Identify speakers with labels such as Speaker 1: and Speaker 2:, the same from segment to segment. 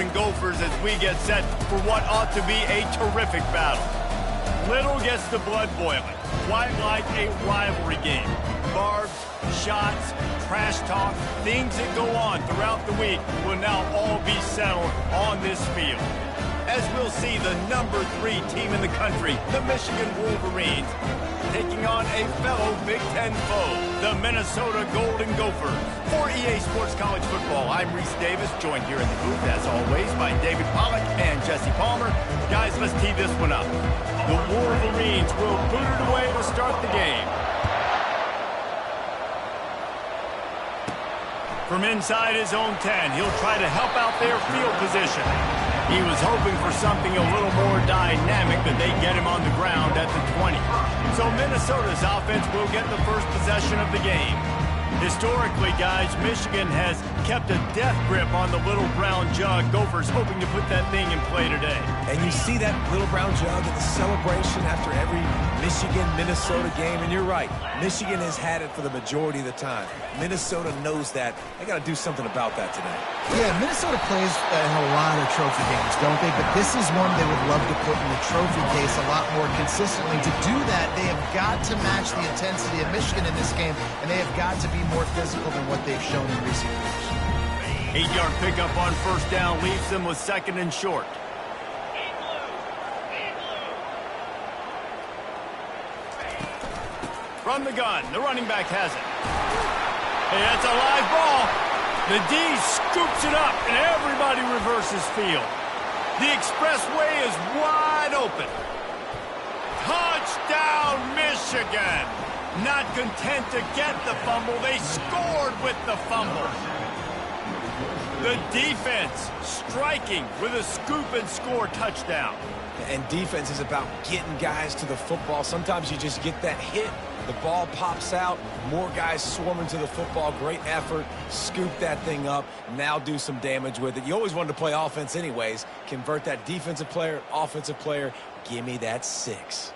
Speaker 1: Golden Gophers as we get set for what ought to be a terrific battle. Little gets the blood boiling, quite like a rivalry game. Barbs, shots, trash talk, things that go on throughout the week will now all be settled on this field. As we'll see the number 3 team in the country, the Michigan Wolverines, taking on a fellow Big Ten foe, the Minnesota Golden Gophers. For EA Sports College Football, I'm Reese Davis, joined here in the booth, as always, by David Pollack and Jesse Palmer. Guys, let's tee this one up. The Wolverines will boot it away to start the game. From inside his own 10, he'll try to help out their field position. He was hoping for something a little more dynamic, but they get him on the ground at the 20. So Minnesota's offense will get the first possession of the game. Historically, guys, Michigan has kept a death grip on the little brown jug. Gophers hoping to put that thing in play today.
Speaker 2: And you see that little brown jug at the celebration after every Michigan-Minnesota game. And you're right, Michigan has had it for the majority of the time. Minnesota knows that. They got to do something about that today.
Speaker 3: Yeah, Minnesota plays in a lot of trophy games, don't they? But this is one they would love to put in the trophy case a lot more consistently. To do that, they have got to match the intensity of Michigan in this game, and they have got to be more physical than what they've shown in recent years.
Speaker 1: 8-yard pickup on first down leaves them with 2nd and short. From the gun, the running back has it. Hey, that's a live ball. The D scoops it up, and everybody reverses field. The expressway is wide open. Touchdown, Michigan! Not content to get the fumble, they scored with the fumble. The defense striking with a scoop and score touchdown.
Speaker 2: And defense is about getting guys to the football. Sometimes you just get that hit, the ball pops out, more guys swarming to the football. Great effort, scoop that thing up, now do some damage with it. You always wanted to play offense anyways. Convert that defensive player, offensive player, give me that 6.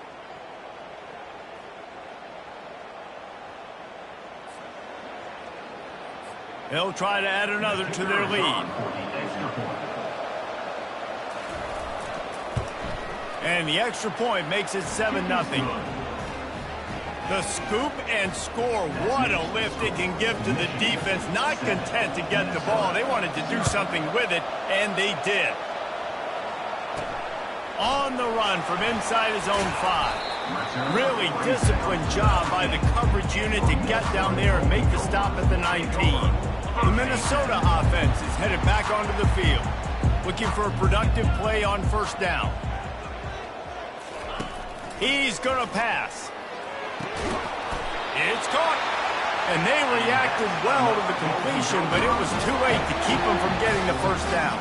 Speaker 1: They'll try to add another to their lead. And the extra point makes it 7-0. The scoop and score, what a lift it can give to the defense. Not content to get the ball. They wanted to do something with it, and they did. On the run from inside his own 5. Really disciplined job by the coverage unit to get down there and make the stop at the 19. The Minnesota offense is headed back onto the field, looking for a productive play on first down. He's going to pass. It's caught. And they reacted well to the completion, but it was too late to keep them from getting the first down.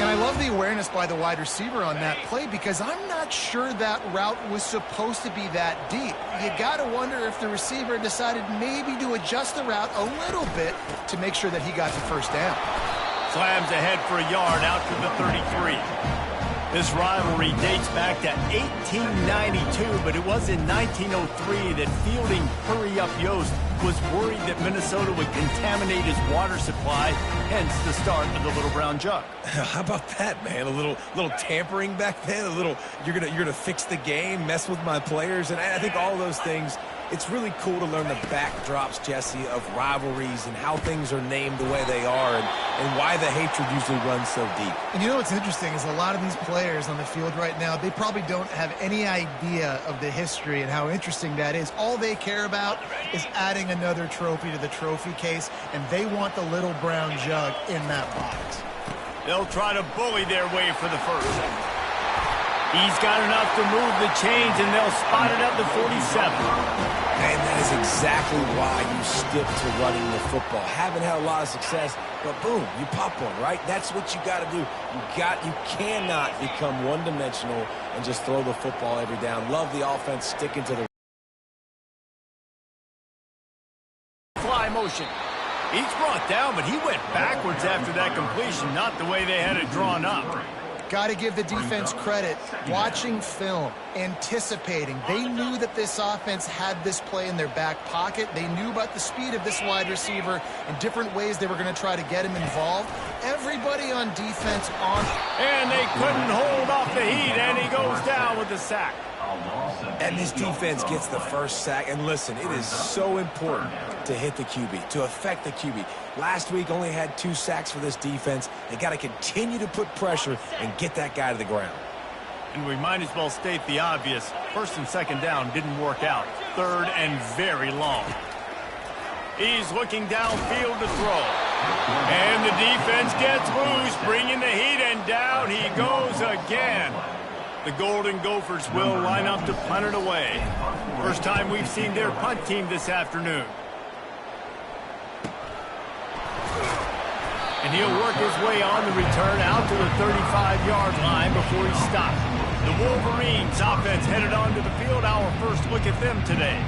Speaker 3: And I love the awareness by the wide receiver on that play, because I'm not sure that route was supposed to be that deep. You got to wonder if the receiver decided maybe to adjust the route a little bit to make sure that he got the first down.
Speaker 1: Slams ahead for a yard out to the 33. This rivalry dates back to 1892, but it was in 1903 that fielding Hurry Up Yost was worried that Minnesota would contaminate his water supply, hence the start of the little brown jug.
Speaker 2: How about that, man? A little tampering back then. A little you're gonna fix the game, mess with my players, and I think all those things. It's really cool to learn the backdrops, Jesse, of rivalries and how things are named the way they are, and why the hatred usually runs so deep.
Speaker 3: And you know what's interesting is a lot of these players on the field right now, they probably don't have any idea of the history and how interesting that is. All they care about is adding another trophy to the trophy case, and they want the little brown jug in that box.
Speaker 1: They'll try to bully their way for the first. He's got enough to move the chains, and they'll spot it at the 47.
Speaker 2: And that is exactly why you stick to running the football. Haven't had a lot of success, but boom, you pop one, right? That's what you got to do. You cannot become one-dimensional and just throw the football every down. Love the offense sticking to the
Speaker 1: fly motion. He's brought down, but he went backwards after that completion, not the way they had it drawn up.
Speaker 3: Got to give the defense credit. Watching film, anticipating. They knew that this offense had this play in their back pocket. They knew about the speed of this wide receiver and different ways they were going to try to get him involved. Everybody on defense on.
Speaker 1: And they couldn't hold off the heat, and he goes down with the sack.
Speaker 2: And this defense gets the first sack. And listen, it is so important to hit the QB, to affect the QB. Last week only had 2 sacks for this defense. They got to continue to put pressure and get that guy to the ground.
Speaker 1: And we might as well state the obvious. First and second down didn't work out. Third and very long. He's looking downfield to throw. And the defense gets loose, bringing the heat, and down he goes again. The Golden Gophers will line up to punt it away. First time we've seen their punt team this afternoon. And he'll work his way on the return out to the 35-yard line before he stopped. The Wolverines offense headed onto the field. Our first look at them today.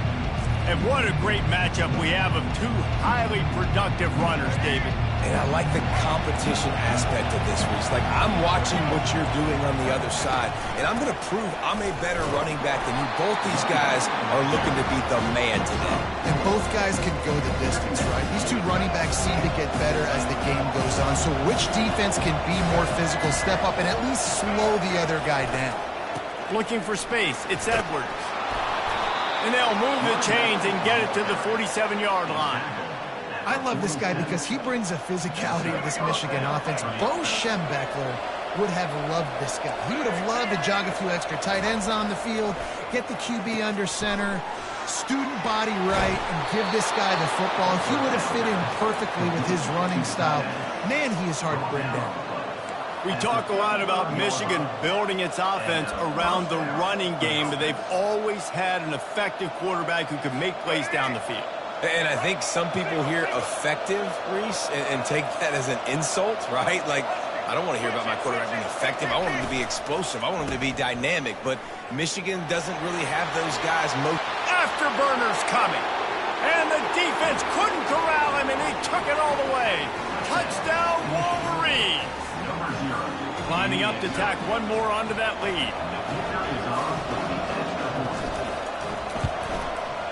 Speaker 1: And what a great matchup we have of 2 highly productive runners, David.
Speaker 2: And I like the competition aspect of this, Reese. Like, I'm watching what you're doing on the other side, and I'm going to prove I'm a better running back than you. Both these guys are looking to be the man today.
Speaker 3: And both guys can go the distance, right? These 2 running backs seem to get better as the game goes on. So which defense can be more physical, step up, and at least slow the other guy down?
Speaker 1: Looking for space. It's Edwards. And they'll move the chains and get it to the 47-yard line.
Speaker 3: I love this guy because he brings a physicality to this Michigan offense. Bo Schembechler would have loved this guy. He would have loved to jog a few extra tight ends on the field, get the QB under center, student body right, and give this guy the football. He would have fit in perfectly with his running style. Man, he is hard to bring down.
Speaker 1: We talk a lot about Michigan building its offense around the running game, but they've always had an effective quarterback who can make plays down the field.
Speaker 2: And I think some people hear effective, Reese, and take that as an insult, right? Like, I don't want to hear about my quarterback being effective. I want him to be explosive. I want him to be dynamic. But Michigan doesn't really have those guys.
Speaker 1: Afterburners coming. And the defense couldn't corral him, and he took it all the way. Touchdown, Wolverines. Lining up to tack one more onto that lead.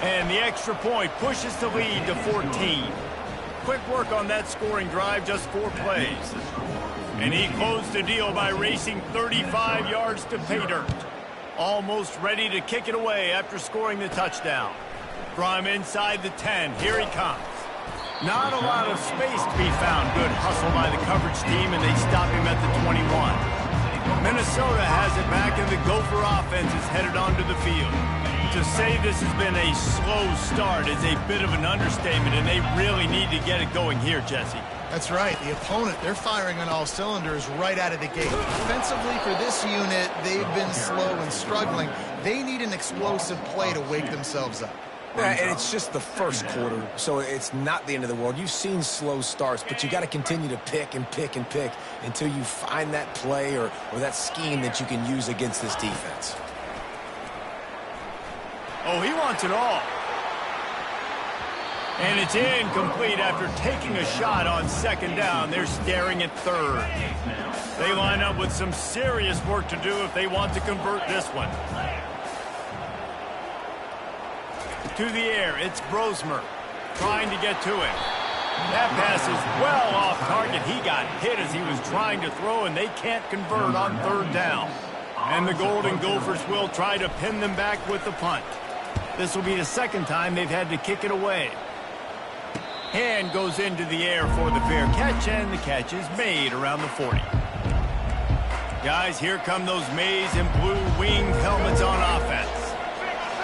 Speaker 1: And the extra point pushes the lead to 14. Quick work on that scoring drive, just 4 plays. And he closed the deal by racing 35 yards to pay dirt. Almost ready to kick it away after scoring the touchdown. From inside the 10, here he comes. Not a lot of space to be found. Good hustle by the coverage team, and they stop him at the 21. Minnesota has it back, and the Gopher offense is headed onto the field. To say this has been a slow start is a bit of an understatement, and they really need to get it going here, Jesse.
Speaker 3: That's right. The opponent, they're firing on all cylinders right out of the gate. Defensively for this unit, they've been slow and struggling. They need an explosive play to wake themselves up.
Speaker 2: Yeah, and it's just the first quarter, so it's not the end of the world. You've seen slow starts, but you got to continue to pick and pick and pick until you find that play or that scheme that you can use against this defense.
Speaker 1: Oh, he wants it all. And it's incomplete after taking a shot on second down. They're staring at third. They line up with some serious work to do if they want to convert this one. To the air, it's Brosmer trying to get to it. That pass is well off target. He got hit as he was trying to throw, and they can't convert on third down. And the Golden Gophers will try to pin them back with the punt. This will be the second time they've had to kick it away. Hand goes into the air for the fair catch, and the catch is made around the 40. Guys, here come those maize and blue wing helmets on offense.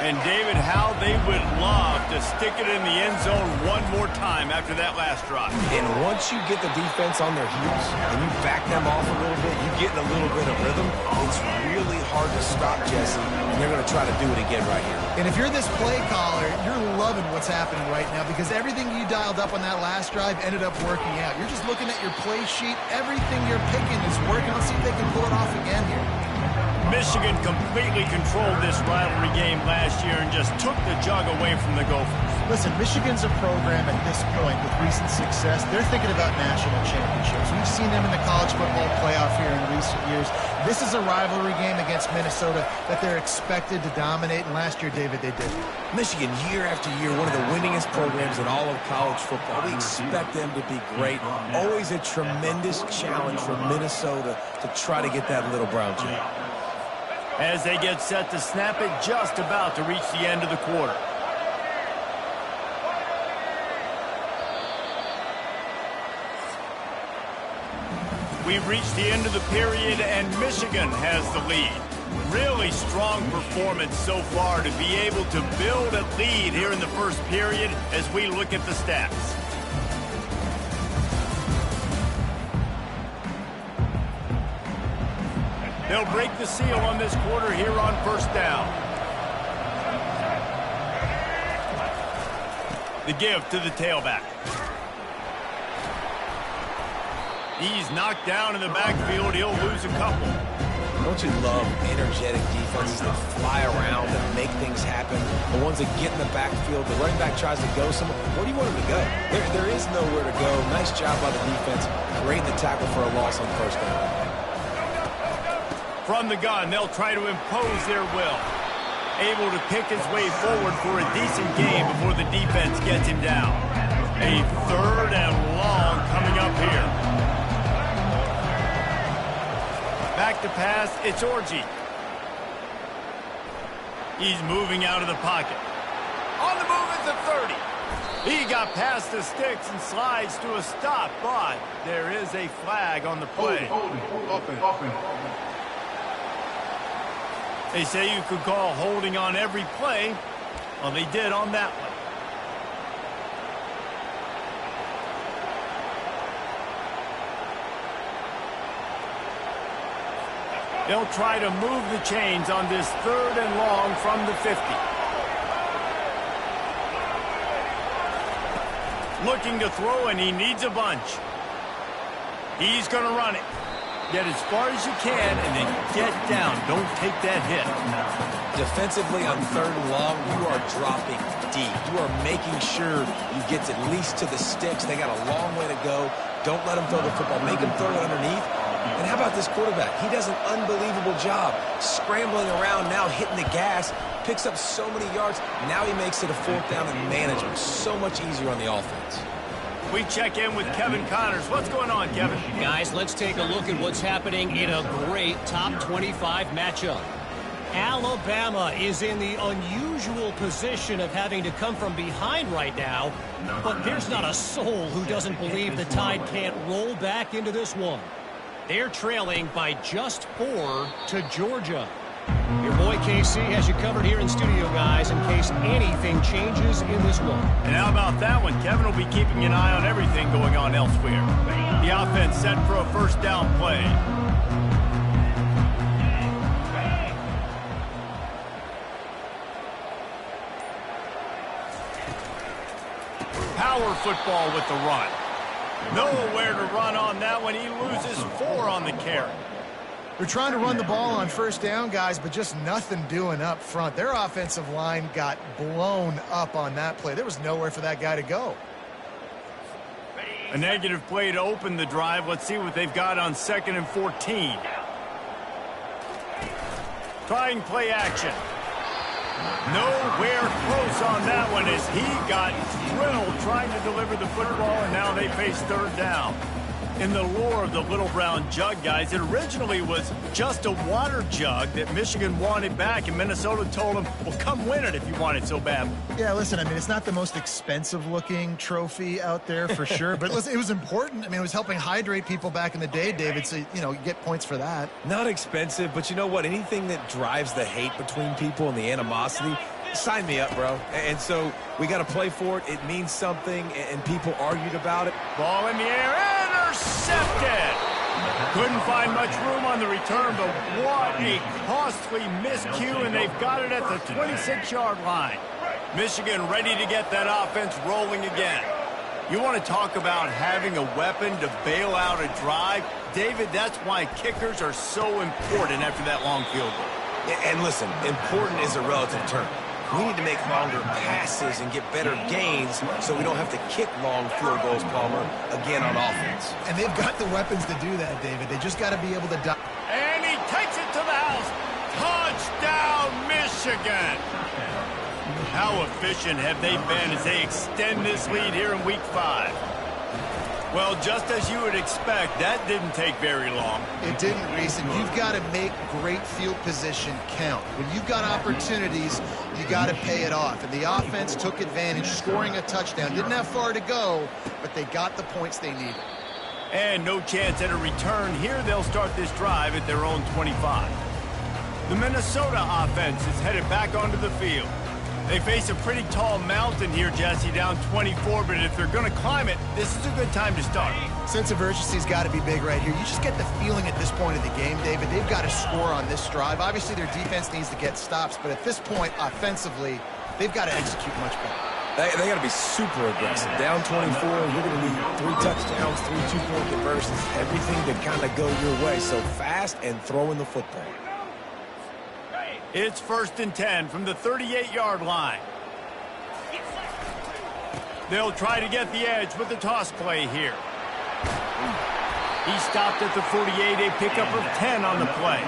Speaker 1: And, David, how they would love to stick it in the end zone one more time after that last drive.
Speaker 2: And once you get the defense on their heels and you back them off a little bit, you get in a little bit of rhythm, it's really hard to stop, Jesse. And they're going to try to do it again right here.
Speaker 3: And if you're this play caller, you're loving what's happening right now because everything you dialed up on that last drive ended up working out. You're just looking at your play sheet. Everything you're picking is working. Let's see if they can pull it off again here.
Speaker 1: Michigan completely controlled this rivalry game last year and just took the jug away from the Gophers.
Speaker 3: Listen, Michigan's a program at this point with recent success. They're thinking about national championships. We've seen them in the college football playoff here in recent years. This is a rivalry game against Minnesota that they're expected to dominate, and last year, David, they did.
Speaker 2: Michigan, year after year, one of the winningest programs in all of college football. We expect them to be great. Always a tremendous challenge for Minnesota to try to get that little brown gem.
Speaker 1: As they get set to snap it, just about to reach the end of the quarter. We've reached the end of the period, and Michigan has the lead. Really strong performance so far to be able to build a lead here in the first period as we look at the stats. They'll break the seal on this quarter here on first down. The give to the tailback. He's knocked down in the backfield. He'll lose a couple.
Speaker 2: Don't you love energetic defenses that fly around and make things happen? The ones that get in the backfield, the running back tries to go somewhere. Where do you want him to go? There is nowhere to go. Nice job by the defense. Great in the tackle for a loss on first down.
Speaker 1: From the gun, they'll try to impose their will. Able to pick his way forward for a decent game before the defense gets him down. A third and long coming up here. Back to pass, it's Orji. He's moving out of the pocket. On the move at the 30. He got past the sticks and slides to a stop, but there is a flag on the play. They say you could call holding on every play. Well, they did on that one. They'll try to move the chains on this third and long from the 50. Looking to throw, and he needs a bunch. He's going to run it. Get as far as you can, and then get down. Don't take that hit.
Speaker 2: Defensively on third and long, you are dropping deep. You are making sure you get at least to the sticks. They got a long way to go. Don't let them throw the football. Make them throw it underneath. And how about this quarterback? He does an unbelievable job scrambling around, now hitting the gas, picks up so many yards. Now he makes it a fourth down and management. So much easier on the offense.
Speaker 1: We check in with Kevin Connors. What's going on, Kevin?
Speaker 4: Guys, let's take a look at what's happening in a great top 25 matchup. Alabama is in the unusual position of having to come from behind right now, but there's not a soul who doesn't believe the Tide can't roll back into this one. They're trailing by just 4 to Georgia. Your boy KC has you covered here in studio, guys, in case anything changes in this one.
Speaker 1: And how about that one? Kevin will be keeping an eye on everything going on elsewhere. The offense set for a first down play. Power football with the run. Nowhere to run on that one. He loses 4 on the carry.
Speaker 3: They're trying to run the ball on first down, guys, but just nothing doing up front. Their offensive line got blown up on that play. There was nowhere for that guy to go.
Speaker 1: A negative play to open the drive. Let's see what they've got on 2nd and 14. Trying play action. Nowhere close on that one as he got drilled trying to deliver the football, and now they face third down. In the lore of the little brown jug, guys, it originally was just a water jug that Michigan wanted back, and Minnesota told them, well, come win it if you want it so bad.
Speaker 3: Yeah, listen, I mean, it's not the most expensive-looking trophy out there for sure, but listen, it was important. I mean, it was helping hydrate people back in the day, David, so, you know, you get points for that.
Speaker 2: Not expensive, but you know what? Anything that drives the hate between people and the animosity, sign me up, bro. And so we got to play for it. It means something, and people argued about it.
Speaker 1: Ball in the air, intercepted. Couldn't find much room on the return, but what a costly miscue, and they've got it at the 26-yard line. Michigan ready to get that offense rolling again. You want to talk about having a weapon to bail out a drive? David, that's why kickers are so important after that long field goal.
Speaker 2: And listen, important is a relative term. We need to make longer passes and get better gains so we don't have to kick long field goals, Palmer, again on offense.
Speaker 3: And they've got the weapons to do that, David. They just got to be able to...
Speaker 1: And he takes it to the house. Touchdown, Michigan. How efficient have they been as they extend this lead here in Week 5? Well, just as you would expect, that didn't take very long.
Speaker 3: It didn't, Reese, and you've got to make great field position count. When you've got opportunities, you got to pay it off. And the offense took advantage, scoring a touchdown. Didn't have far to go, but they got the points they needed.
Speaker 1: And no chance at a return. Here they'll start this drive at their own 25. The Minnesota offense is headed back onto the field. They face a pretty tall mountain here, Jesse, down 24, but if they're going to climb it, this is a good time to start.
Speaker 3: Sense of urgency's got to be big right here. You just get the feeling at this point of the game, David, they've got to score on this drive. Obviously, their defense needs to get stops, but at this point, offensively, they've got to execute much better.
Speaker 2: They got to be super aggressive. Down 24, you're going to need 3 touchdowns, 3 two-point conversions, everything to kind of go your way. So fast and throwing the football.
Speaker 1: It's 1st and 10 from the 38-yard line. They'll try to get the edge with the toss play here. He stopped at the 48, a pickup of 10 on the play.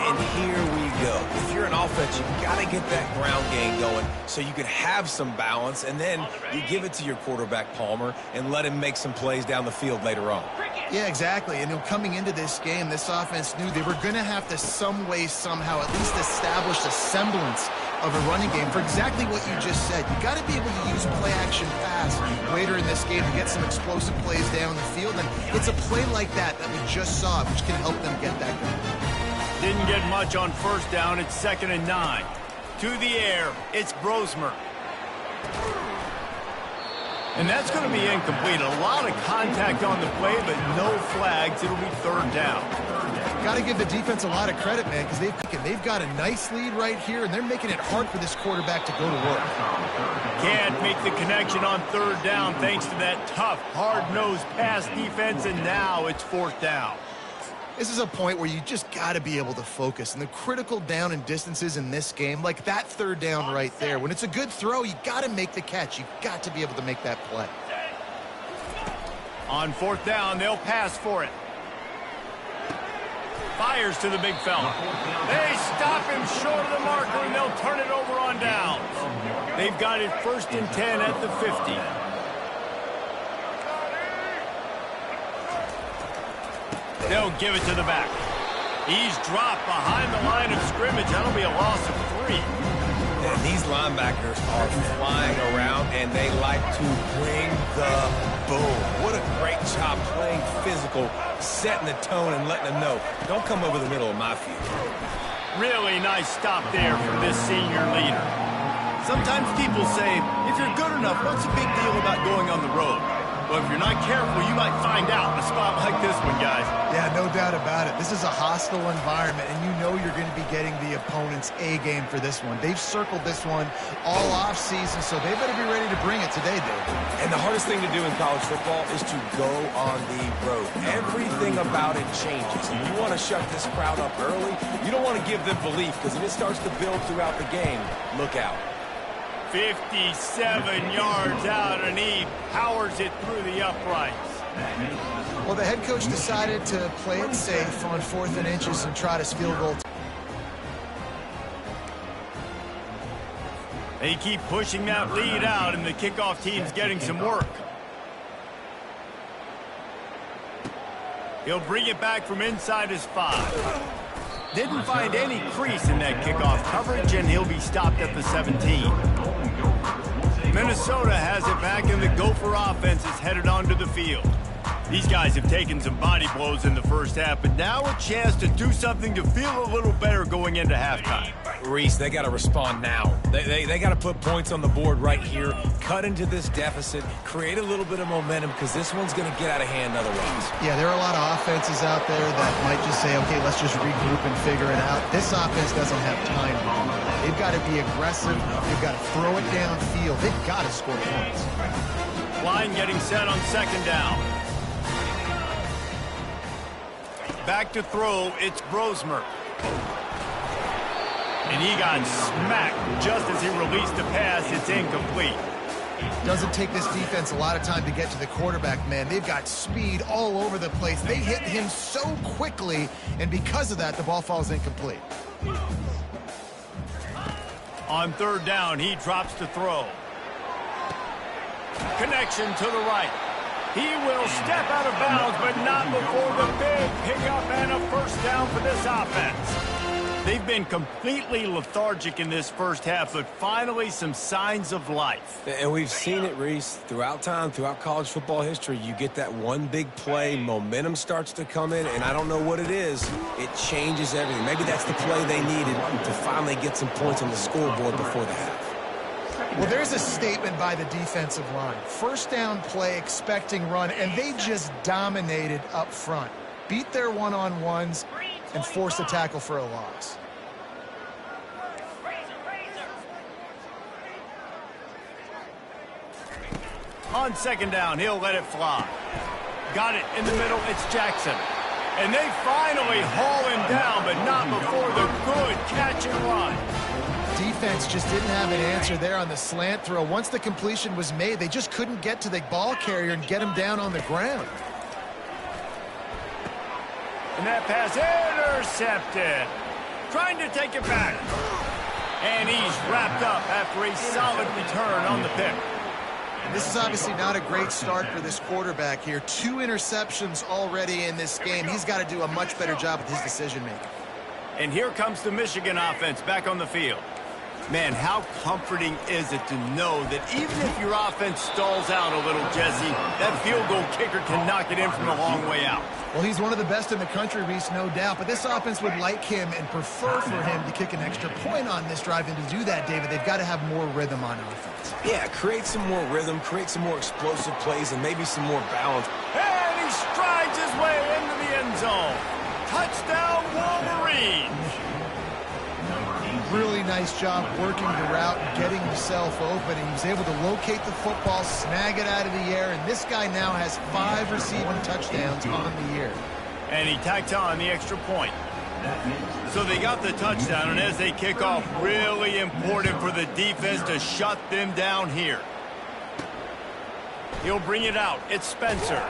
Speaker 2: And here we go. If you're an offense, you got to get that ground game going so you can have some balance, and then you give it to your quarterback, Palmer, and let him make some plays down the field later on.
Speaker 3: Yeah, exactly. And coming into this game, this offense knew they were going to have to some way, somehow, at least establish a semblance of a running game for exactly what you just said. You got to be able to use play-action pass later in this game to get some explosive plays down the field. And it's a play like that we just saw, which can help them get that going.
Speaker 1: Didn't get much on 1st down. It's 2nd and 9. To the air, it's Brosmer. And that's going to be incomplete. A lot of contact on the play, but no flags. It'll be 3rd down.
Speaker 3: Got to give the defense a lot of credit, man, because they've got a nice lead right here, and they're making it hard for this quarterback to go to work.
Speaker 1: Can't make the connection on 3rd down thanks to that tough, hard-nosed pass defense, and now it's 4th down.
Speaker 3: This is a point where you just got to be able to focus. And the critical down and distances in this game, like that 3rd down right there, when it's a good throw, you got to make the catch. You got to be able to make that play.
Speaker 1: On 4th down, they'll pass for it. Fires to the big fella. They stop him short of the marker, and they'll turn it over on downs. They've got it 1st and 10 at the 50. They'll give it to the back. He's dropped behind the line of scrimmage. That'll be a loss of 3.
Speaker 2: And these linebackers are flying around, and they like to bring the boom. What a great job playing physical, setting the tone and letting them know, don't come over the middle of my field.
Speaker 1: Really nice stop there from this senior leader. Sometimes people say, if you're good enough, what's the big deal about going on the road? Well, if you're not careful, you might find out in a spot like this one, guys.
Speaker 3: Yeah, no doubt about it. This is a hostile environment, and you know you're going to be getting the opponent's A game for this one. They've circled this one all offseason, so they better be ready to bring it today, David.
Speaker 2: And the hardest thing to do in college football is to go on the road. Everything about it changes. And you want to shut this crowd up early. You don't want to give them belief, because if it starts to build throughout the game, look out.
Speaker 1: 57 yards out, and he powers it through the uprights.
Speaker 3: Well, the head coach decided to play it safe on 4th and inches and try this field goal.
Speaker 1: They keep pushing that lead out, and the kickoff team's getting some work. He'll bring it back from inside his 5. Didn't find any crease in that kickoff coverage, and he'll be stopped at the 17. Minnesota has it back, and the Gopher offense is headed onto the field. These guys have taken some body blows in the first half, but now a chance to do something to feel a little better going into halftime.
Speaker 2: Reese, they got to respond now. They got to put points on the board right here, cut into this deficit, create a little bit of momentum, because this one's going to get out of hand otherwise.
Speaker 3: Yeah, there are a lot of offenses out there that might just say, okay, let's just regroup and figure it out. This offense doesn't have time to do that. They've got to be aggressive. They've got to throw it downfield. They've got to score points.
Speaker 1: Line getting set on 2nd down. Back to throw, it's Brosmer. And he got smacked just as he released the pass. It's incomplete.
Speaker 3: Doesn't take this defense a lot of time to get to the quarterback, man. They've got speed all over the place. They hit him so quickly, and because of that, the ball falls incomplete.
Speaker 1: On third down, he drops to throw. Connection to the right. He will step out of bounds, but not before the big pickup and a first down for this offense. They've been completely lethargic in this first half, but finally some signs of life.
Speaker 2: And we've seen it, Reese, throughout time, throughout college football history. You get that one big play, momentum starts to come in, and I don't know what it is. It changes everything. Maybe that's the play they needed to finally get some points on the scoreboard before the half.
Speaker 3: Well, there's a statement by the defensive line. First down play, expecting run, and they just dominated up front. Beat their one-on-ones and force a tackle for a loss.
Speaker 1: On second down, he'll let it fly. Got it in the middle, it's Jackson. And they finally haul him down, but not before the good catch and run.
Speaker 3: Defense just didn't have an answer there on the slant throw. Once the completion was made, they just couldn't get to the ball carrier and get him down on the ground.
Speaker 1: And that pass intercepted. Trying to take it back. And he's wrapped up after a solid return on the pick.
Speaker 3: This is obviously not a great start for this quarterback here. 2 interceptions already in this game. He's got to do a much better job with his decision-making.
Speaker 1: And here comes the Michigan offense back on the field. Man, how comforting is it to know that even if your offense stalls out a little, Jesse, that field goal kicker can knock it in from a long way out.
Speaker 3: Well, he's one of the best in the country, Reese, no doubt. But this offense would like him and prefer for him to kick an extra point on this drive. And to do that, David, they've got to have more rhythm on offense.
Speaker 2: Yeah, create some more rhythm, create some more explosive plays, and maybe some more balance.
Speaker 1: And he strides his way into the end zone. Touchdown, Wolverine!
Speaker 3: Really nice job working the route and getting himself open. And he was able to locate the football, snag it out of the air, and this guy now has 5 receiving touchdowns on the year.
Speaker 1: And he tacked on the extra point. So they got the touchdown, and as they kick off, really important for the defense to shut them down here. He'll bring it out. It's Spencer.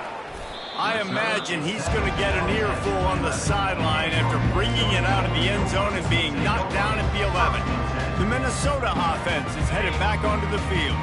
Speaker 1: I imagine he's going to get an earful on the sideline after bringing it out of the end zone and being knocked down at the 11. The Minnesota offense is headed back onto the field.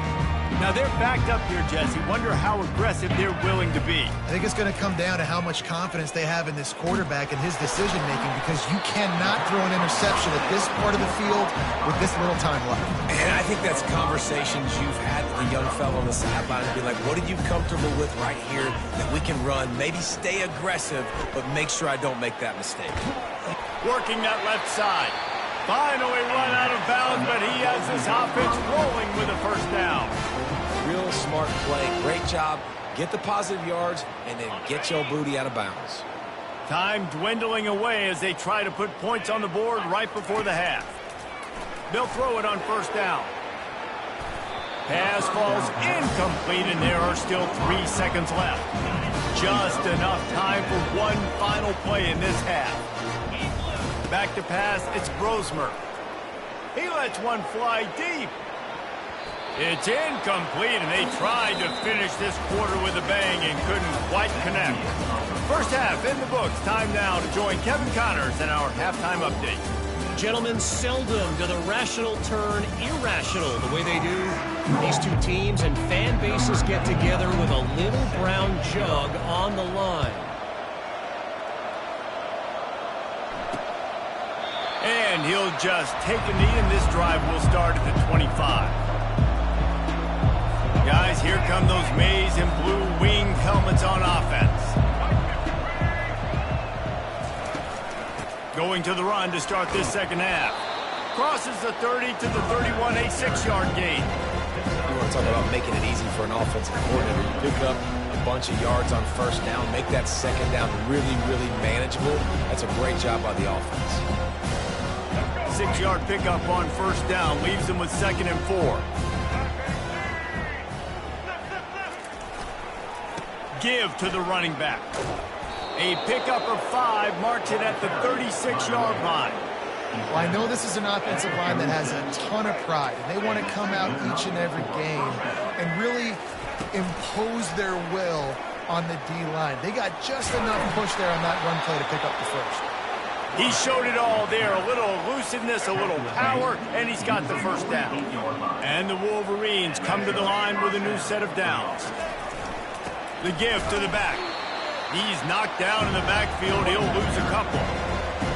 Speaker 1: Now they're backed up here, Jesse. Wonder how aggressive they're willing to be.
Speaker 3: I think it's going to come down to how much confidence they have in this quarterback and his decision-making, because you cannot throw an interception at this part of the field with this little time left.
Speaker 2: And I think that's conversations you've had with a young fellow on the sideline and be like, what are you comfortable with right here that we can run? Maybe stay aggressive, but make sure I don't make that mistake.
Speaker 1: Working that left side. Finally run out of bounds, but he has his offense rolling with a first down.
Speaker 2: Real smart play. Great job. Get the positive yards, and then get your booty out of bounds.
Speaker 1: Time dwindling away as they try to put points on the board right before the half. They'll throw it on first down. Pass falls incomplete, and there are still 3 seconds left. Just enough time for one final play in this half. Back to pass, it's Brosmer. He lets one fly deep. It's incomplete, and they tried to finish this quarter with a bang and couldn't quite connect. First half in the books. Time now to join Kevin Connors in our halftime update.
Speaker 4: Gentlemen, seldom do the rational turn irrational the way they do. These two teams and fan bases get together with a little brown jug on the line.
Speaker 1: And he'll just take a knee, and this drive will start at the 25. Guys, here come those maize and blue wing helmets on offense. Going to the run to start this second half. Crosses the 30 to the 31, a 6-yard gain.
Speaker 2: You want to talk about making it easy for an offensive coordinator. You pick up a bunch of yards on first down, make that second down really, really manageable. That's a great job by the offense.
Speaker 1: 6-yard pickup on first down leaves them with 2nd and 4. Give to the running back. A pickup of 5 marks it at the 36-yard line.
Speaker 3: Well, I know this is an offensive line that has a ton of pride, and they want to come out each and every game and really impose their will on the D-line. They got just enough push there on that run play to pick up the first.
Speaker 1: He showed it all there, a little elusiveness, a little power, and he's got the first down. And the Wolverines come to the line with a new set of downs. The give to the back. He's knocked down in the backfield. He'll lose a couple.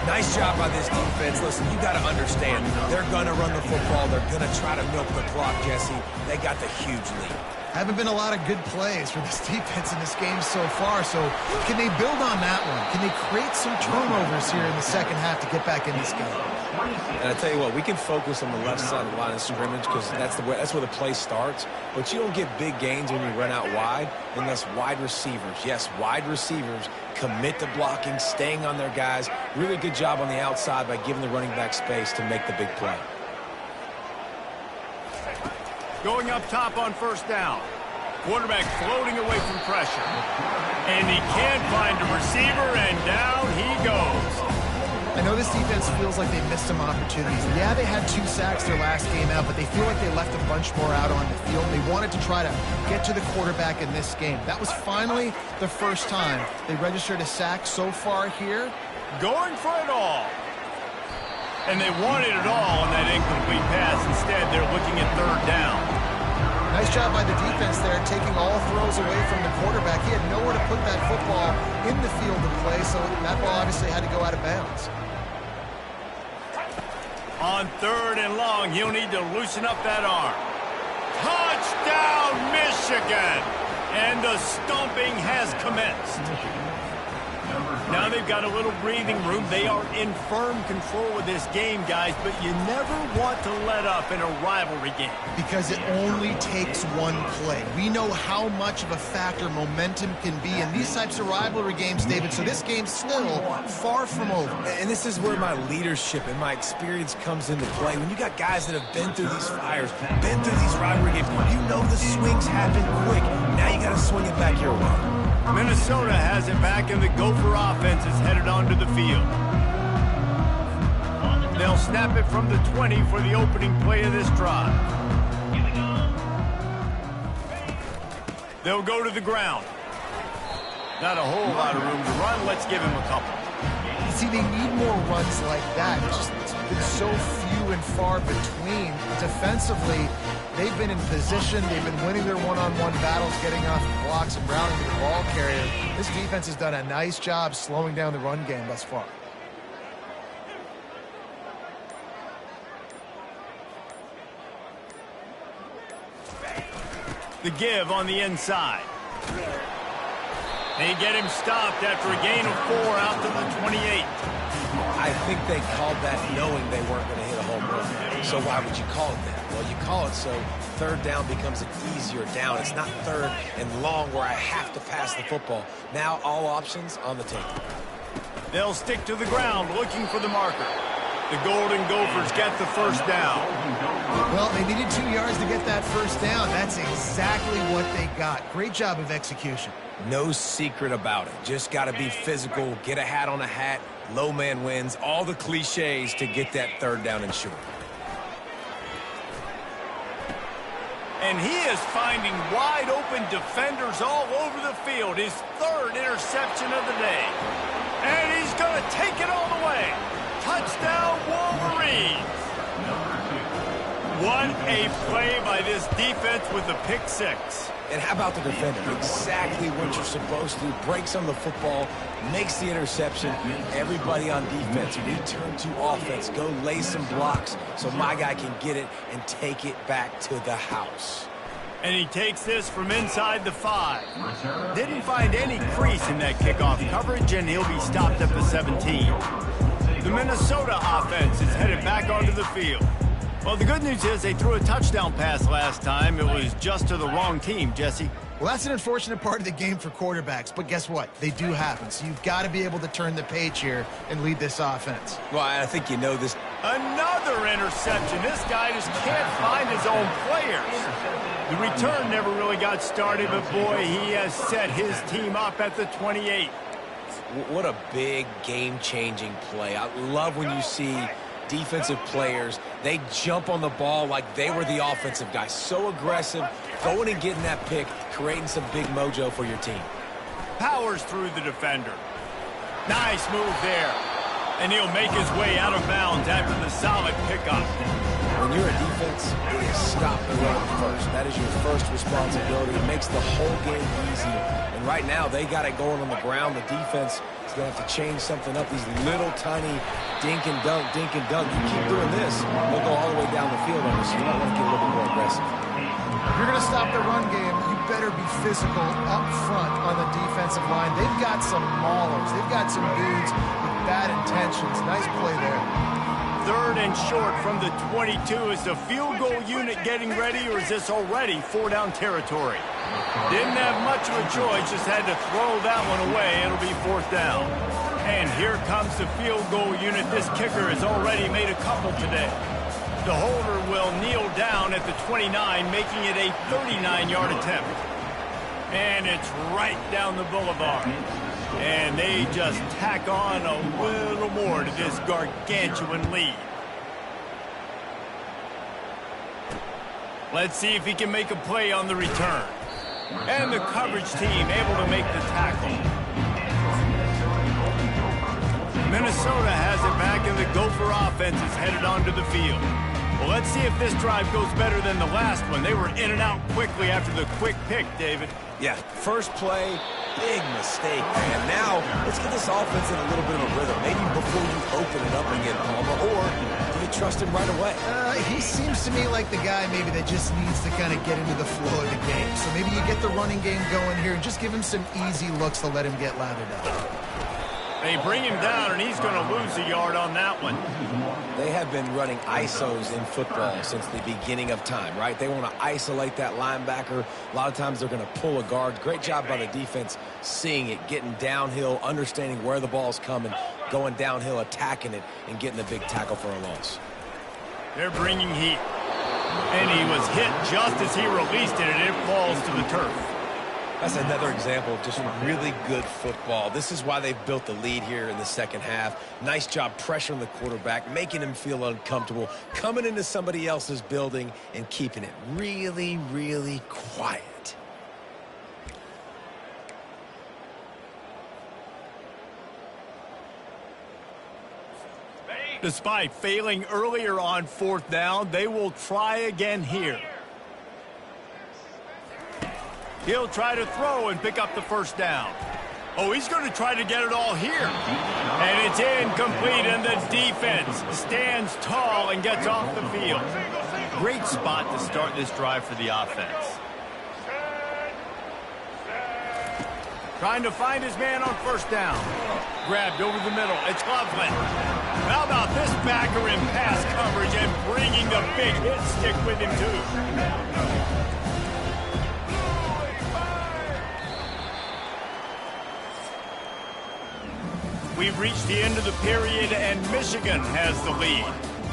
Speaker 2: Nice job by this defense. Listen, you got to understand, they're going to run the football. They're going to try to milk the clock, Jesse. They got the huge lead.
Speaker 3: Haven't been a lot of good plays for this defense in this game so far, so can they build on that one? Can they create some turnovers here in the second half to get back in this game?
Speaker 2: And I tell you what, we can focus on the left side of the line of scrimmage because that's where the play starts. But you don't get big gains when you run out wide unless wide receivers, yes, wide receivers, commit to blocking, staying on their guys. Really good job on the outside by giving the running back space to make the big play.
Speaker 1: Going up top on first down. Quarterback floating away from pressure. And he can't find a receiver, and down he goes.
Speaker 3: I know this defense feels like they missed some opportunities. Yeah, they had 2 sacks their last game out, but they feel like they left a bunch more out on the field. They wanted to try to get to the quarterback in this game. That was finally the first time they registered a sack so far here.
Speaker 1: Going for it all. And they wanted it all on that incomplete pass. Instead, they're looking at third down.
Speaker 3: Nice job by the defense there, taking all throws away from the quarterback. He had nowhere to put that football in the field to play, so that ball obviously had to go out of bounds.
Speaker 1: On third and long, he'll need to loosen up that arm. Touchdown, Michigan! And the stomping has commenced. Now they've got a little breathing room. They are in firm control of this game, guys, but you never want to let up in a rivalry game.
Speaker 3: Because it only takes one play. We know how much of a factor momentum can be in these types of rivalry games, David, so this game's still far from over.
Speaker 2: And this is where my leadership and my experience comes into play. When you got guys that have been through these fires, been through these rivalry games, you know the swings happen quick. Now you got to swing it back your way.
Speaker 1: Minnesota has it back, and the Gopher offense is headed onto the field. They'll snap it from the 20 for the opening play of this drive. They'll go to the ground. Not a whole lot of room to run. Let's give him a couple.
Speaker 3: You see, they need more runs like that. It's been so few and far between. Defensively, they've been in position. They've been winning their one-on-one battles, getting off the blocks and rounding to the ball carrier. This defense has done a nice job slowing down the run game thus far.
Speaker 1: The give on the inside. They get him stopped after a gain of 4 out to the 28.
Speaker 2: I think they called that knowing they weren't going to hit a home run. So why would you call it that? Well, you call it so third down becomes an easier down. It's not third and long where I have to pass the football. Now all options on the table.
Speaker 1: They'll stick to the ground looking for the marker. The Golden Gophers get the first down.
Speaker 3: Well, they needed 2 yards to get that first down. That's exactly what they got. Great job of execution.
Speaker 2: No secret about it. Just got to be physical, get a hat on a hat, low man wins, all the cliches to get that third down and short.
Speaker 1: And he is finding wide open defenders all over the field. His 3rd interception of the day. And he's going to take it all the way. Touchdown, Wolverines. What a play by this defense with the pick 6.
Speaker 2: And how about the defender? Exactly what you're supposed to do. Breaks on the football, makes the interception. Everybody on defense, return to offense. Go lay some blocks so my guy can get it and take it back to the house.
Speaker 1: And he takes this from inside the 5. Didn't find any crease in that kickoff coverage, and he'll be stopped at the 17. The Minnesota offense is headed back onto the field. Well, the good news is they threw a touchdown pass last time. It was just to the wrong team, Jesse.
Speaker 3: Well, that's an unfortunate part of the game for quarterbacks, but guess what? They do happen, so you've got to be able to turn the page here and lead this offense.
Speaker 2: Well, I think you know this.
Speaker 1: Another interception. This guy just can't find his own players. The return never really got started, but boy, he has set his team up at the 28.
Speaker 2: What a big game-changing play. I love when you see defensive players, they jump on the ball like they were the offensive guys. So aggressive, going and getting that pick, creating some big mojo for your team.
Speaker 1: Powers through the defender. Nice move there. And he'll make his way out of bounds after the solid pickup.
Speaker 2: When you're a defense, it is stop the run first. That is your first responsibility. It makes the whole game easy. And right now, they got it going on the ground. The defense is going to have to change something up. These little tiny dink and dunk, dink and dunk. You keep doing this, they'll go all the way down the field on us. You might want to get a little bit more aggressive.
Speaker 3: If you're going to stop the run game, you better be physical up front on the defensive line. They've got some maulers. They've got some dudes with bad intentions. Nice play there.
Speaker 1: 3rd and short from the 22. Is the field goal unit getting ready, or is this already 4-down territory? Didn't have much of a choice, just had to throw that one away. It'll be 4th down. And here comes the field goal unit. This kicker has already made a couple today. The holder will kneel down at the 29, making it a 39-yard attempt. And it's right down the boulevard. And they just tack on a little more to this gargantuan lead. Let's see if he can make a play on the return. And the coverage team able to make the tackle. Minnesota has it back, and the Gopher offense is headed onto the field. Well, let's see if this drive goes better than the last one. They were in and out quickly after the quick pick, David.
Speaker 2: Yeah, first play, big mistake, man. Now, let's get this offense in a little bit of a rhythm. Maybe before you open it up again, Palmer, or do you trust him right away?
Speaker 3: He seems to me like the guy maybe that just needs to kind of get into the flow of the game. So maybe you get the running game going here and just give him some easy looks to let him get lathered up.
Speaker 1: They bring him down, and he's going to lose a yard on that one.
Speaker 2: They have been running ISOs in football since the beginning of time, right? They want to isolate that linebacker. A lot of times they're going to pull a guard. Great job by the defense seeing it, getting downhill, understanding where the ball's coming, going downhill, attacking it, and getting the big tackle for a loss.
Speaker 1: They're bringing heat. And he was hit just as he released it, and it falls to the turf.
Speaker 2: That's another example of just really good football. This is why they've built the lead here in the second half. Nice job pressuring the quarterback, making him feel uncomfortable, coming into somebody else's building and keeping it really, really quiet.
Speaker 1: Despite failing earlier on 4th down, they will try again here. He'll try to throw and pick up the 1st down. Oh, he's going to try to get it all here. And it's incomplete, and the defense stands tall and gets off the field. Great spot to start this drive for the offense. Trying to find his man on 1st down. Grabbed over the middle. It's Loveland. How about this backer in pass coverage and bringing the big hit stick with him, too. We've reached the end of the period, and Michigan has the lead.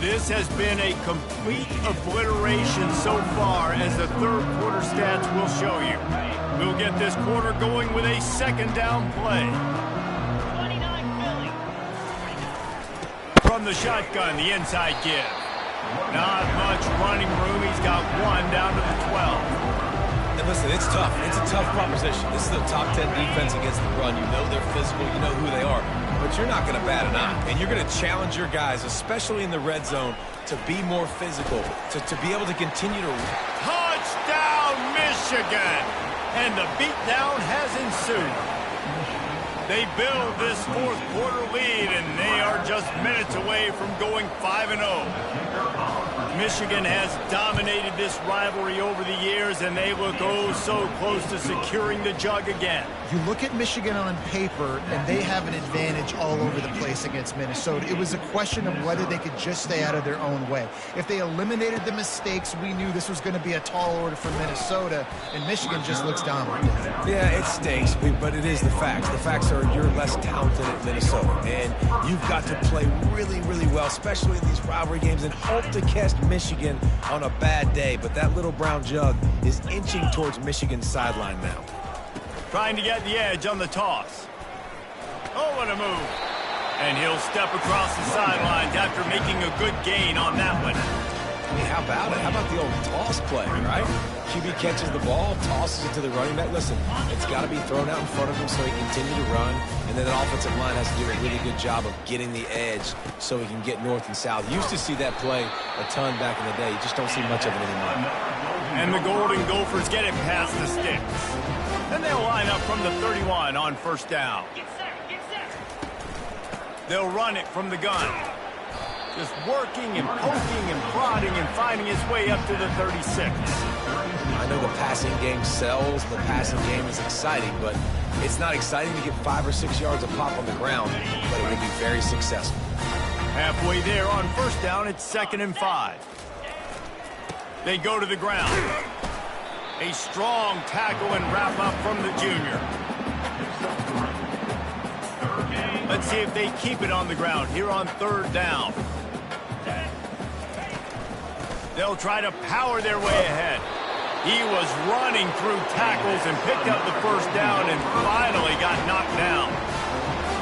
Speaker 1: This has been a complete obliteration so far, as the 3rd quarter stats will show you. We'll get this quarter going with a 2nd down play. From the shotgun, the inside give. Not much running room. He's got one down to the 12.
Speaker 2: And listen, it's tough. It's a tough proposition. This is a top 10 defense against the run. You know they're physical. You know who they are. But you're not going to bat an eye. And you're going to challenge your guys, especially in the red zone, to be more physical, to be able to continue to...
Speaker 1: Touchdown, Michigan! And the beatdown has ensued. They build this 4th quarter lead, and they are just minutes away from going 5-0. Michigan has dominated this rivalry over the years, and they look oh so close to securing the jug again.
Speaker 3: You look at Michigan on paper, and they have an advantage all over the place against Minnesota. It was a question of whether they could just stay out of their own way. If they eliminated the mistakes, we knew this was going to be a tall order for Minnesota, and Michigan just looks dominant.
Speaker 2: Yeah, it stinks, but it is the facts. The facts are you're less talented at Minnesota, and you've got to play really, really well, especially in these rivalry games, and hope to catch Michigan on a bad day. But that little brown jug is inching towards Michigan's sideline now.
Speaker 1: Trying to get the edge on the toss. Oh, what a move. And he'll step across the sidelines after making a good gain on that one.
Speaker 2: I mean, how about it? How about the old toss play, right? QB catches the ball, tosses it to the running back. Listen, it's got to be thrown out in front of him so he can continue to run. And then the offensive line has to do a really good job of getting the edge so he can get north and south. Used to see that play a ton back in the day. You just don't see much of it anymore.
Speaker 1: And the Golden Gophers get it past the sticks. And they'll line up from the 31 on first down. They'll run it from the gun. Just working and poking and prodding and finding his way up to the 36.
Speaker 2: I know the passing game sells, and the passing game is exciting, but it's not exciting to get 5 or 6 yards of pop on the ground, but it will be very successful.
Speaker 1: Halfway there on first down, it's 2nd and 5. They go to the ground. A strong tackle and wrap up from the junior. Let's see if they keep it on the ground here on 3rd down. They'll try to power their way ahead. He was running through tackles and picked up the first down and finally got knocked down.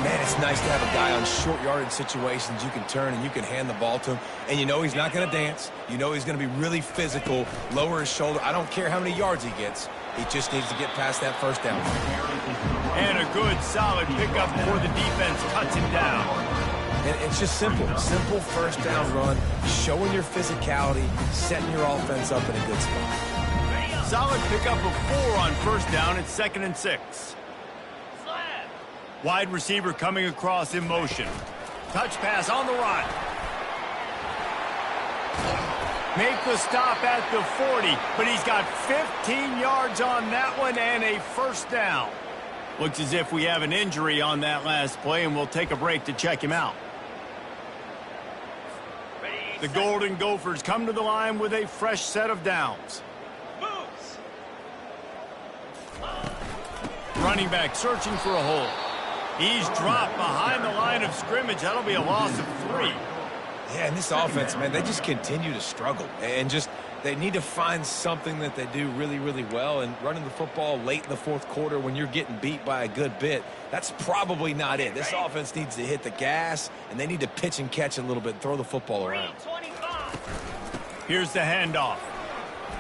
Speaker 2: Man, it's nice to have a guy on short yardage situations you can turn and you can hand the ball to him. And you know he's not going to dance. You know he's going to be really physical, lower his shoulder. I don't care how many yards he gets. He just needs to get past that first down.
Speaker 1: And a good, solid pickup before the defense cuts him down.
Speaker 2: And it's just simple. Simple first down run, showing your physicality, setting your offense up in a good spot.
Speaker 1: Solid pickup of 4 on first down. It's 2nd and 6. Wide receiver coming across in motion. Touch pass on the run. Make the stop at the 40, but he's got 15 yards on that one and a first down. Looks as if we have an injury on that last play, and we'll take a break to check him out. The Golden Gophers come to the line with a fresh set of downs. Running back searching for a hole. He's dropped behind the line of scrimmage. That'll be a loss of 3.
Speaker 2: Yeah, and this offense, man, they just continue to struggle. And just, they need to find something that they do really, really well. And running the football late in the 4th quarter when you're getting beat by a good bit, that's probably not it. This offense needs to hit the gas, and they need to pitch and catch a little bit and throw the football around.
Speaker 1: Here's the handoff.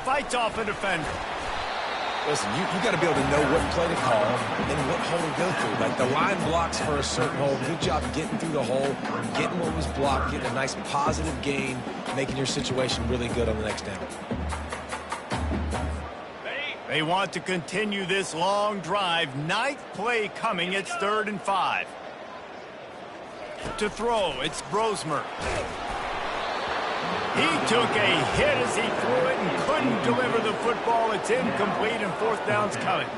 Speaker 1: Fights off a defender.
Speaker 2: Listen, you got to be able to know what play to call and what hole to go through. Like the line blocks for a certain hole. Good job getting through the hole, getting what was blocked, getting a nice positive gain, making your situation really good on the next down.
Speaker 1: They want to continue this long drive. 9th play coming. It's 3rd and 5. To throw, it's Brosmer. He took a hit as he threw it and couldn't deliver the football. It's incomplete and 4th down's coming.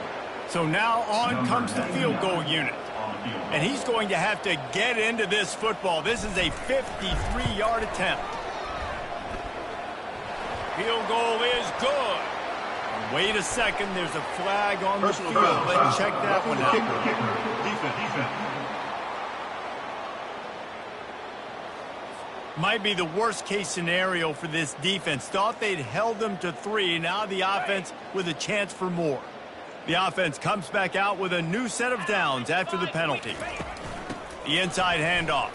Speaker 1: So now on comes the field goal unit. And he's going to have to get into this football. This is a 53-yard attempt. Field goal is good. Wait a second, there's a flag on the field. Let's check that one out. Defense. Might be the worst-case scenario for this defense. Thought they'd held them to 3. Now the offense with a chance for more. The offense comes back out with a new set of downs after the penalty. The inside handoff.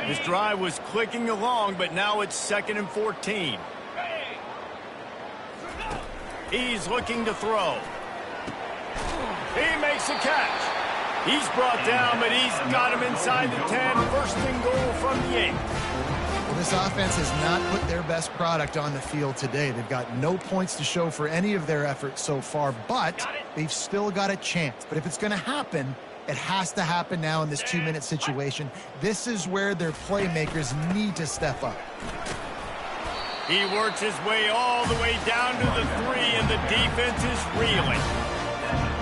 Speaker 1: This drive was clicking along, but now it's 2nd and 14. He's looking to throw. He makes a catch. He's brought down, but he's got him inside the 10. 1st and goal from the 8.
Speaker 3: Well, this offense has not put their best product on the field today. They've got no points to show for any of their efforts so far, but they've still got a chance. But if it's going to happen, it has to happen now in this 2-minute situation. This is where their playmakers need to step up.
Speaker 1: He works his way all the way down to the 3, and the defense is reeling.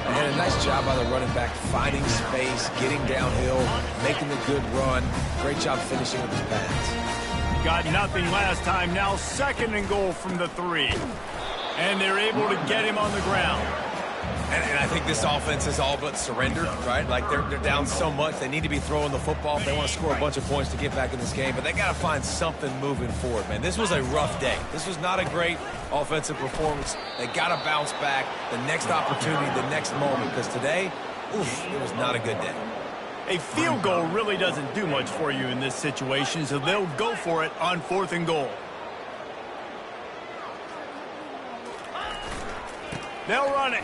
Speaker 2: And a nice job by the running back, finding space, getting downhill, making the good run. Great job finishing with his pads.
Speaker 1: Got nothing last time. Now 2nd and goal from the 3. And they're able to get him on the ground.
Speaker 2: And I think this offense is all but surrendered, right? Like they're down so much. They need to be throwing the football if they want to score a bunch of points to get back in this game. But they got to find something moving forward, man. This was a rough day. This was not a great offensive performance. They got to bounce back the next opportunity, the next moment. Because today, oof, it was not a good day.
Speaker 1: A field goal really doesn't do much for you in this situation, so they'll go for it on 4th and goal. They'll run it.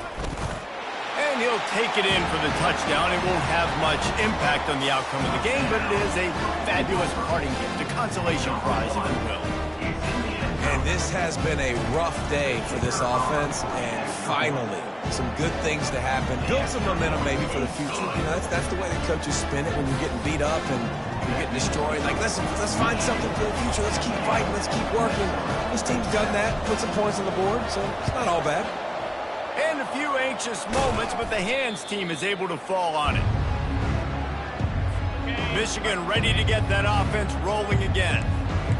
Speaker 1: And he'll take it in for the touchdown. It won't have much impact on the outcome of the game, but it is a fabulous parting gift, a consolation prize, if you will.
Speaker 2: And this has been a rough day for this offense, and finally, some good things to happen. Build some momentum maybe for the future. You know, that's the way the coaches spin it when you're getting beat up and you're getting destroyed. Like, listen, let's find something for the future. Let's keep fighting. Let's keep working. This team's done that, put some points on the board, so it's not all bad.
Speaker 1: And a few anxious moments, but the hands team is able to fall on it. Michigan ready to get that offense rolling again.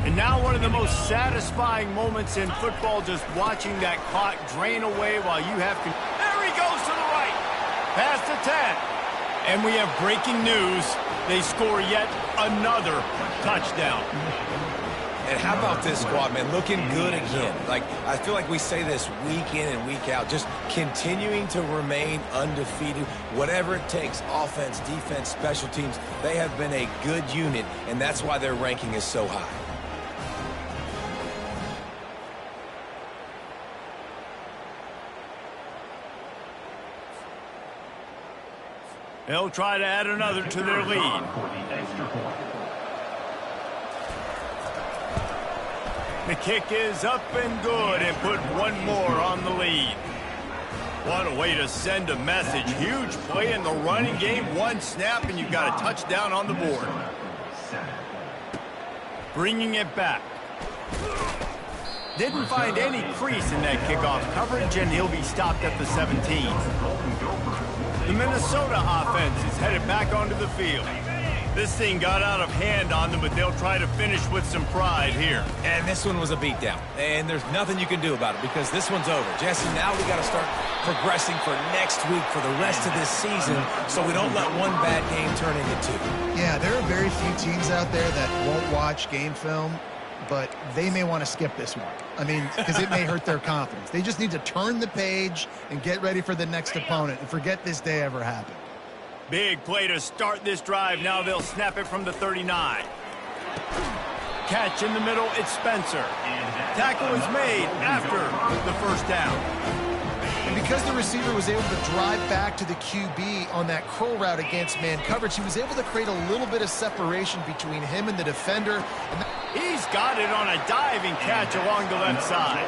Speaker 1: And now one of the most satisfying moments in football, just watching that clock drain away while you have to... There he goes to the right. Past the 10. And we have breaking news. They score yet another touchdown.
Speaker 2: And how about this squad, man? Looking good again. Like, I feel like we say this week in and week out, just continuing to remain undefeated. Whatever it takes, offense, defense, special teams, they have been a good unit, and that's why their ranking is so high.
Speaker 1: They'll try to add another to their lead. The kick is up and good and put one more on the lead. What a way to send a message. Huge play in the running game. One snap and you've got a touchdown on the board. Bringing it back. Didn't find any crease in that kickoff coverage, and he'll be stopped at the 17. The Minnesota offense is headed back onto the field. This thing got out of hand on them, but they'll try to finish with some pride here.
Speaker 2: And this one was a beatdown. And there's nothing you can do about it because this one's over. Jesse, now we got to start progressing for next week for the rest of this season so we don't let one bad game turn into two.
Speaker 3: Yeah, there are very few teams out there that won't watch game film, but they may want to skip this one. I mean, because it may hurt their confidence. They just need to turn the page and get ready for the next opponent and forget this day ever happened.
Speaker 1: Big play to start this drive. Now they'll snap it from the 39. Catch in the middle, it's Spencer. Tackle is made after the first down.
Speaker 3: And because the receiver was able to drive back to the QB on that curl route against man coverage, he was able to create a little bit of separation between him and the defender. And
Speaker 1: he's got it on a diving catch along the left side.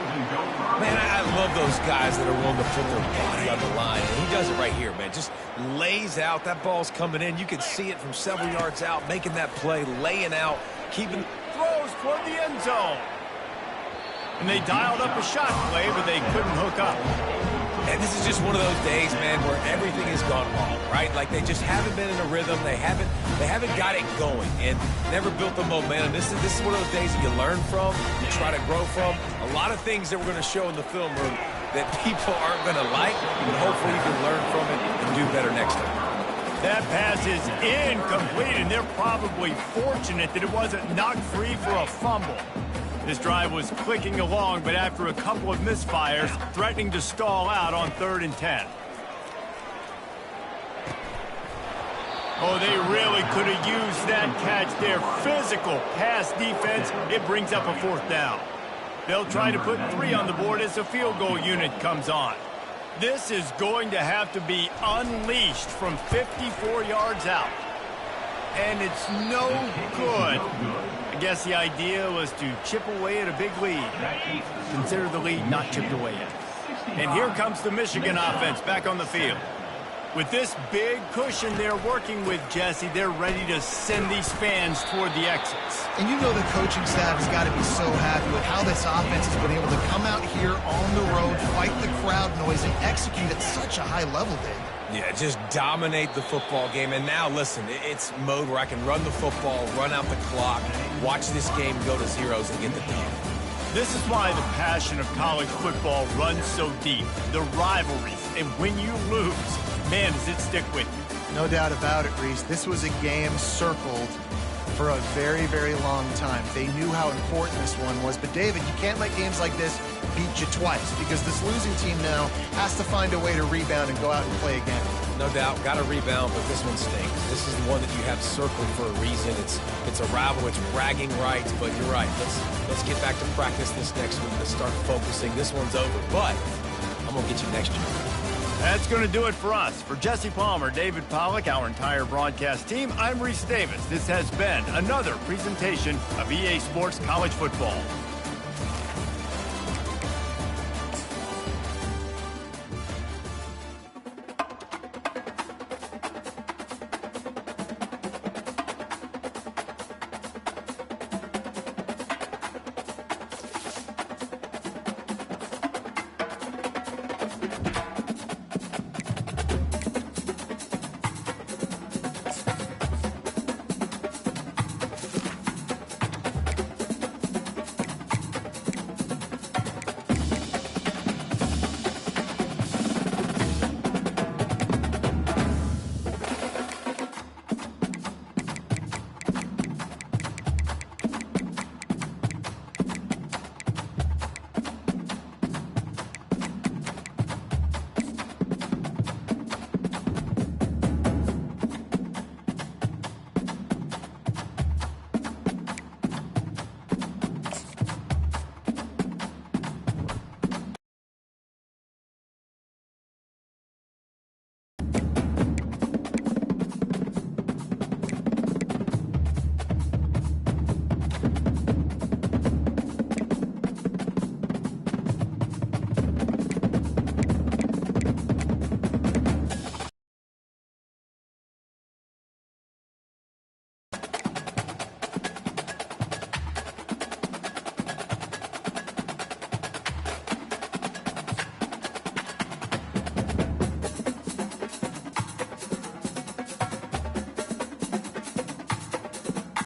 Speaker 2: Man, I love those guys that are willing to put their body on the line. And he does it right here, man. Just lays out. That ball's coming in. You can see it from several yards out, making that play, laying out, keeping...
Speaker 1: Throws toward the end zone. And they dialed up a shot play, but they couldn't hook up.
Speaker 2: And this is just one of those days, man, where everything has gone wrong, right? Like they just haven't been in a rhythm. They haven't got it going and never built the momentum. This is one of those days that you learn from, you try to grow from. A lot of things that we're going to show in the film room that people aren't going to like, but hopefully you can learn from it and do better next time.
Speaker 1: That pass is incomplete, and they're probably fortunate that it wasn't knocked free for a fumble. This drive was clicking along, but after a couple of misfires, threatening to stall out on 3rd and 10. Oh, they really could have used that catch there. Physical pass defense. It brings up a 4th down. They'll try to put 3 on the board as the field goal unit comes on. This is going to have to be unleashed from 54 yards out. And it's no good. I guess the idea was to chip away at a big lead. Consider the lead not chipped away yet. And here comes the Michigan offense back on the field. With this big cushion they're working with, Jesse, they're ready to send these fans toward the exits.
Speaker 3: you know the coaching staff has got to be so happy with how this offense has been able to come out here on the road, fight the crowd noise, and execute at such a high level, Dave.
Speaker 2: Yeah, just dominate the football game. And now, listen, it's mode where I can run the football, run out the clock, watch this game go to zeros and get the dub.
Speaker 1: This is why the passion of college football runs so deep. The rivalries, and when you lose, man, does it stick with you.
Speaker 3: No doubt about it, Reese. This was a game circled for a very, very long time. They knew how important this one was. But, David, you can't let games like this beat you twice because this losing team now has to find a way to rebound and go out and play again.
Speaker 2: No doubt, got to rebound, but this one stinks. This is the one that you have circled for a reason. It's a rival, it's bragging rights, but you're right. Let's get back to practice this next week. Let's start focusing. This one's over, but I'm going to get you next year.
Speaker 1: That's going to do it for us. For Jesse Palmer, David Pollack, our entire broadcast team, I'm Reese Davis. This has been another presentation of EA Sports College Football.